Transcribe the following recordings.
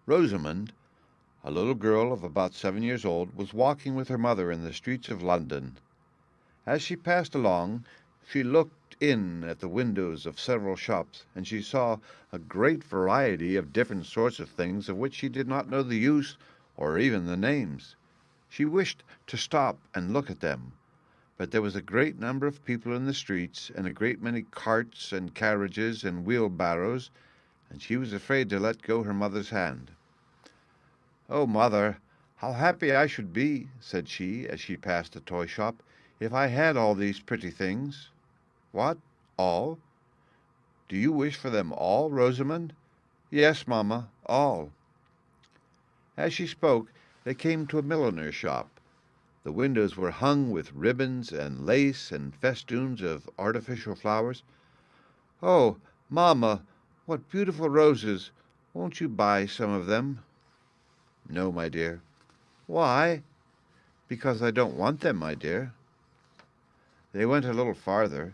Rosamond, a little girl of about 7 years old, was walking with her mother in the streets of London. As she passed along, she looked in at the windows of several shops, and she saw a great variety of different sorts of things of which she did not know the use or even the names. She wished to stop and look at them, but there was a great number of people in the streets, and a great many carts and carriages and wheelbarrows, and she was afraid to let go her mother's hand. "Oh, mother, how happy I should be," said she, as she passed a toy shop, "if I had all these pretty things." "What, all? Do you wish for them all, Rosamond?" "Yes, mamma, all." As she spoke, they came to a milliner's shop. The windows were hung with ribbons and lace and festoons of artificial flowers. "Oh, mamma, what beautiful roses! Won't you buy some of them?" "No, my dear." "Why?" "Because I don't want them, my dear." They went a little farther,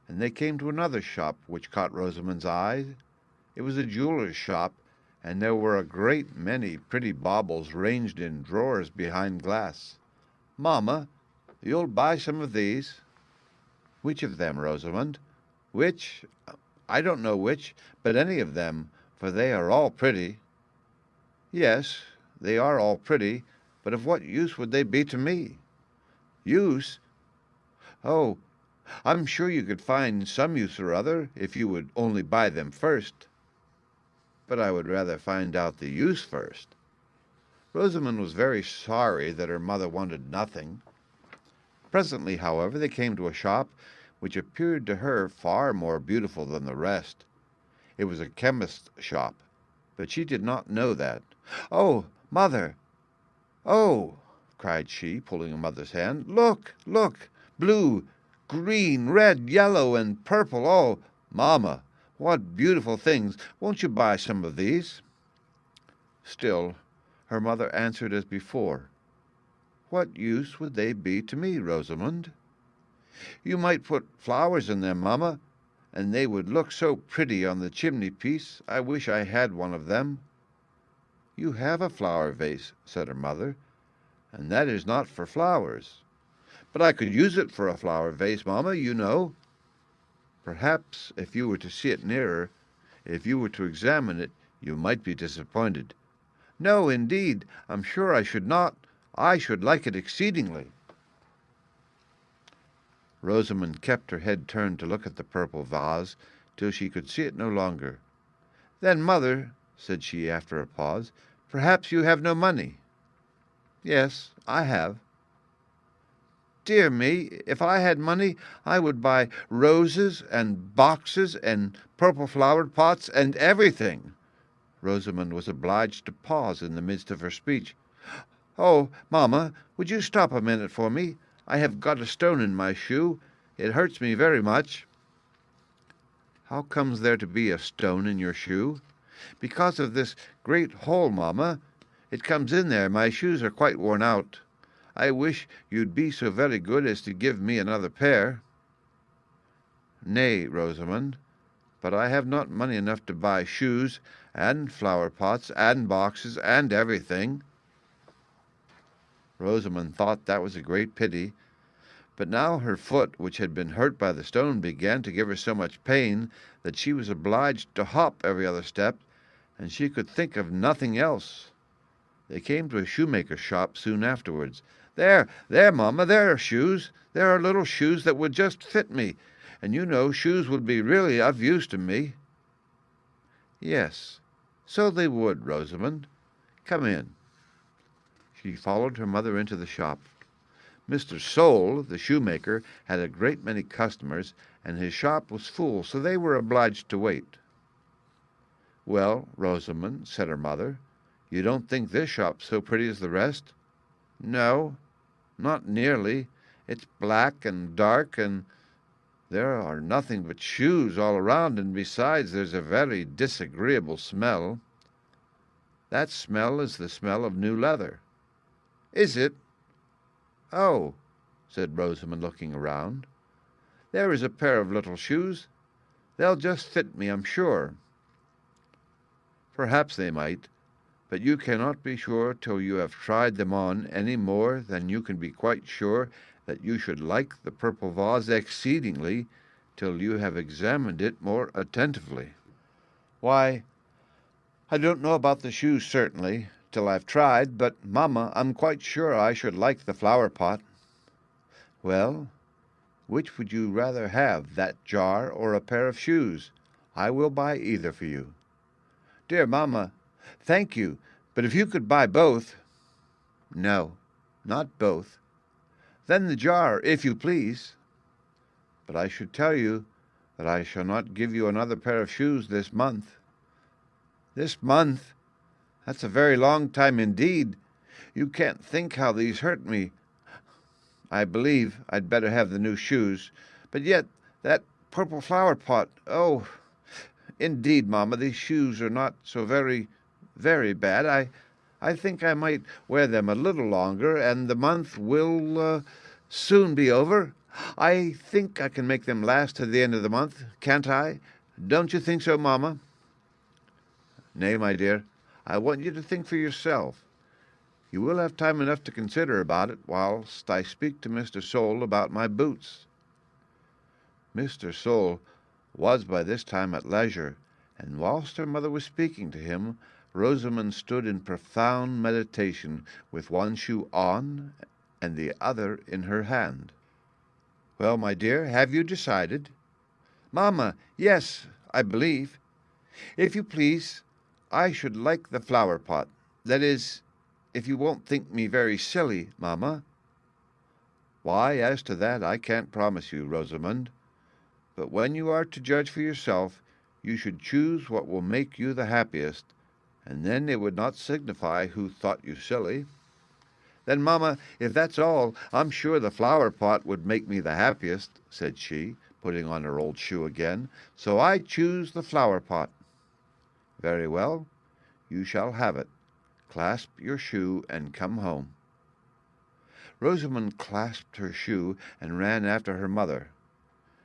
and they came to another shop which caught Rosamond's eye. It was a jeweller's shop, and there were a great many pretty baubles ranged in drawers behind glass. "Mamma, you'll buy some of these?" "Which of them, Rosamond?" "Which? I don't know which, but any of them, for they are all pretty." "Yes, they are all pretty, but of what use would they be to me?" "Use? Oh, I'm sure you could find some use or other, if you would only buy them first." "But I would rather find out the use first." Rosamond was very sorry that her mother wanted nothing. Presently, however, they came to a shop which appeared to her far more beautiful than the rest. It was a chemist's shop, but she did not know that. "Oh, mother! Oh!" cried she, pulling her mother's hand. "Look, look! Blue, green, red, yellow, and purple! Oh, mamma, what beautiful things! Won't you buy some of these?" Still her mother answered as before. "What use would they be to me, Rosamond?" "You might put flowers in them, mamma, and they would look so pretty on the chimney-piece. I wish I had one of them." "You have a flower vase," said her mother, "and that is not for flowers." "But I could use it for a flower vase, mamma, you know." "Perhaps if you were to see it nearer, if you were to examine it, you might be disappointed." "No, indeed, I'm sure I should not. I should like it exceedingly." Rosamond kept her head turned to look at the purple vase till she could see it no longer. "Then, mother," said she after a pause, "perhaps you have no money?" "Yes, I have." "Dear me, if I had money I would buy roses and boxes and purple-flowered pots and everything." Rosamond was obliged to pause in the midst of her speech. "Oh, mamma, would you stop a minute for me? I have got a stone in my shoe. It hurts me very much." "How comes there to be a stone in your shoe?" "Because of this great hole, mamma. It comes in there. My shoes are quite worn out. I wish you'd be so very good as to give me another pair." "Nay, Rosamond, but I have not money enough to buy shoes and flower-pots and boxes and everything." Rosamond thought that was a great pity, but now her foot, which had been hurt by the stone, began to give her so much pain that she was obliged to hop every other step, and she could think of nothing else. They came to a shoemaker's shop soon afterwards. "There, there, mamma, there are shoes. There are little shoes that would just fit me, and you know shoes would be really of use to me." "Yes, so they would, Rosamond. Come in." She followed her mother into the shop. Mr. Sole, the shoemaker, had a great many customers, and his shop was full, so they were obliged to wait. "Well, Rosamond," said her mother, "you don't think this shop so pretty as the rest?" "No, not nearly. It's black and dark, and there are nothing but shoes all around, and besides there's a very disagreeable smell." "That smell is the smell of new leather." "Is it?" "Oh," said Rosamond, looking around. "There is a pair of little shoes. They'll just fit me, I'm sure." "Perhaps they might, but you cannot be sure till you have tried them on, any more than you can be quite sure that you should like the purple vase exceedingly till you have examined it more attentively. Why, I don't know about the shoes, certainly, till I've tried, but, mamma, I'm quite sure I should like the flower-pot. Well, which would you rather have, that jar or a pair of shoes? I will buy either for you. Dear mamma, thank you, but if you could buy both— No, not both. Then the jar, if you please. But I should tell you that I shall not give you another pair of shoes this month. This month? That's a very long time indeed. You can't think how these hurt me. I believe I'd better have the new shoes. But yet, that purple flower-pot, oh, indeed, mamma, these shoes are not so very, very bad. I think I might wear them a little longer, and the month will soon be over. I think I can make them last to the end of the month, can't I? Don't you think so, mamma? Nay, my dear, I want you to think for yourself. You will have time enough to consider about it whilst I speak to Mr. Sole about my boots. Mr. Sole was by this time at leisure, and whilst her mother was speaking to him, Rosamond stood in profound meditation, with one shoe on and the other in her hand. Well, my dear, have you decided? Mamma, yes, I believe. If you please, I should like the flower-pot. That is, if you won't think me very silly, mamma. Why, as to that, I can't promise you, Rosamond. But when you are to judge for yourself, you should choose what will make you the happiest, and then it would not signify who thought you silly. Then, mamma, if that's all, I'm sure the flower-pot would make me the happiest, said she, putting on her old shoe again, so I choose the flower-pot. Very well, you shall have it. Clasp your shoe and come home. Rosamond clasped her shoe and ran after her mother.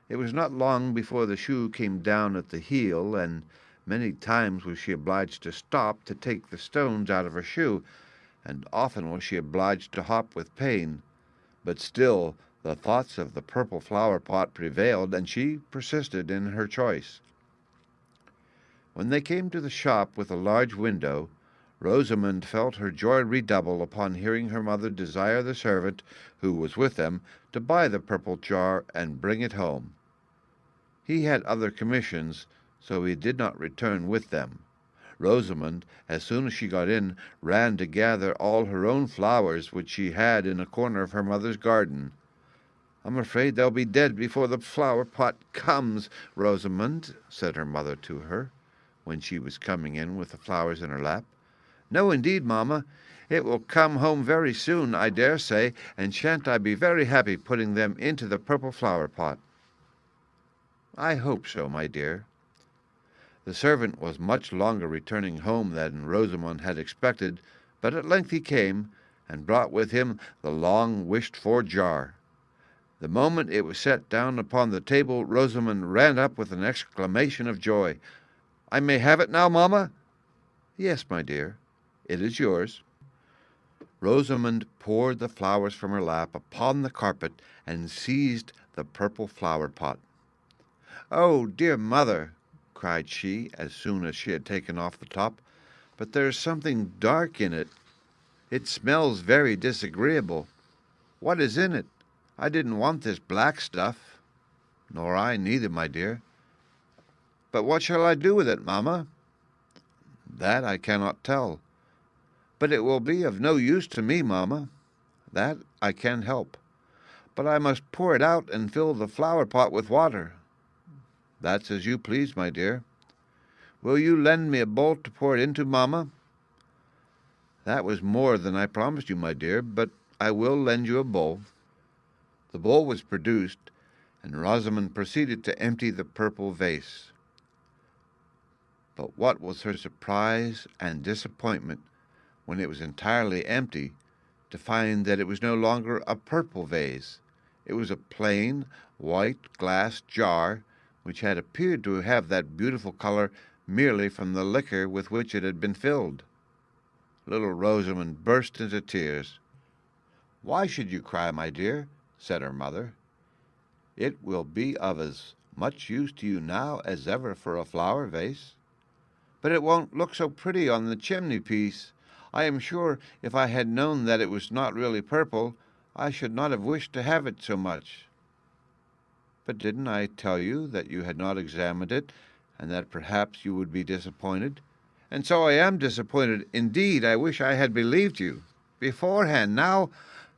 It was not long before the shoe came down at the heel, and many times was she obliged to stop to take the stones out of her shoe, and often was she obliged to hop with pain. But still the thoughts of the purple flower-pot prevailed, and she persisted in her choice. When they came to the shop with a large window, Rosamond felt her joy redouble upon hearing her mother desire the servant, who was with them, to buy the purple jar and bring it home. He had other commissions, so he did not return with them. Rosamond, as soon as she got in, ran to gather all her own flowers which she had in a corner of her mother's garden. I'm afraid they'll be dead before the flower-pot comes, Rosamond, said her mother to her, when she was coming in with the flowers in her lap. No, indeed, mamma. It will come home very soon, I dare say, and shan't I be very happy putting them into the purple flower-pot? I hope so, my dear. The servant was much longer returning home than Rosamond had expected, but at length he came, and brought with him the long-wished-for jar. The moment it was set down upon the table, Rosamond ran up with an exclamation of joy. I may have it now, mamma? Yes, my dear, it is yours. Rosamond poured the flowers from her lap upon the carpet and seized the purple flower-pot. Oh, dear mother, cried she, as soon as she had taken off the top, but there is something dark in it. It smells very disagreeable. What is in it? I didn't want this black stuff. Nor I neither, my dear. But what shall I do with it, mamma? That I cannot tell. But it will be of no use to me, mamma. That I can help. But I must pour it out and fill the flower-pot with water. That's as you please, my dear. Will you lend me a bowl to pour it into, mamma? That was more than I promised you, my dear, but I will lend you a bowl. The bowl was produced, and Rosamond proceeded to empty the purple vase. But what was her surprise and disappointment, when it was entirely empty, to find that it was no longer a purple vase. It was a plain, white glass jar, which had appeared to have that beautiful color merely from the liquor with which it had been filled. Little Rosamond burst into tears. "Why should you cry, my dear?" said her mother. "It will be of as much use to you now as ever for a flower vase. But it won't look so pretty on the chimney-piece. I am sure if I had known that it was not really purple, I should not have wished to have it so much." "But didn't I tell you that you had not examined it, and that perhaps you would be disappointed?" "And so I am disappointed. Indeed, I wish I had believed you beforehand. Now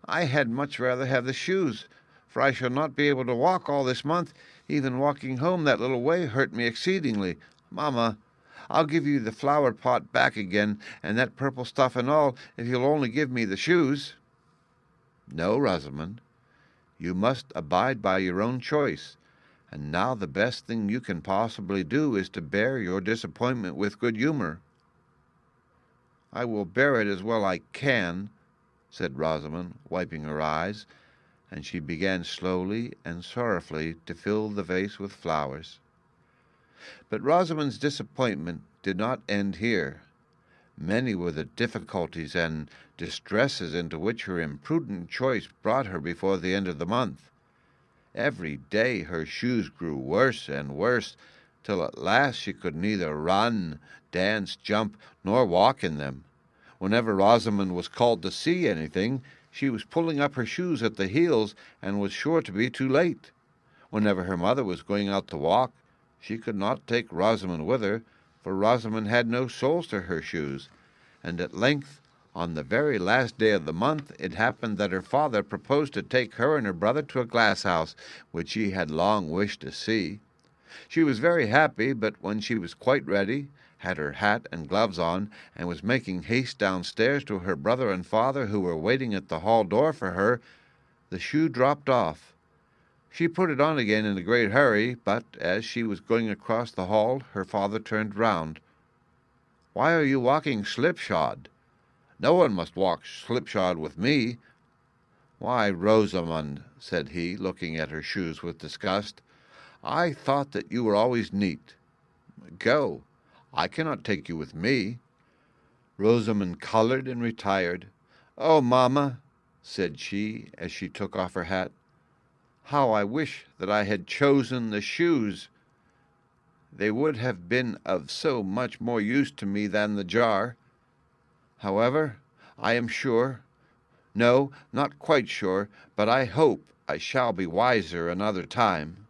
I had much rather have the shoes, for I shall not be able to walk all this month. Even walking home that little way hurt me exceedingly. Mamma, I'll give you the flower pot back again, and that purple stuff and all, if you'll only give me the shoes." "No, Rosamond, you must abide by your own choice, and now the best thing you can possibly do is to bear your disappointment with good humor." "I will bear it as well as I can," said Rosamond, wiping her eyes, and she began slowly and sorrowfully to fill the vase with flowers. But Rosamond's disappointment did not end here. Many were the difficulties and distresses into which her imprudent choice brought her before the end of the month. Every day her shoes grew worse and worse, till at last she could neither run, dance, jump, nor walk in them. Whenever Rosamond was called to see anything, she was pulling up her shoes at the heels, and was sure to be too late. Whenever her mother was going out to walk, she could not take Rosamond with her, for Rosamond had no soles to her shoes, and at length, on the very last day of the month, it happened that her father proposed to take her and her brother to a glass house, which she had long wished to see. She was very happy, but when she was quite ready, had her hat and gloves on, and was making haste downstairs to her brother and father, who were waiting at the hall door for her, the shoe dropped off. She put it on again in a great hurry, but as she was going across the hall, her father turned round. "Why are you walking slipshod? No one must walk slipshod with me." "Why, Rosamond," said he, looking at her shoes with disgust, "I thought that you were always neat. Go. I cannot take you with me." Rosamond colored and retired. "Oh, mamma," said she, as she took off her hat, "how I wish that I had chosen the shoes! They would have been of so much more use to me than the jar. However, I am sure, no, not quite sure, but I hope I shall be wiser another time."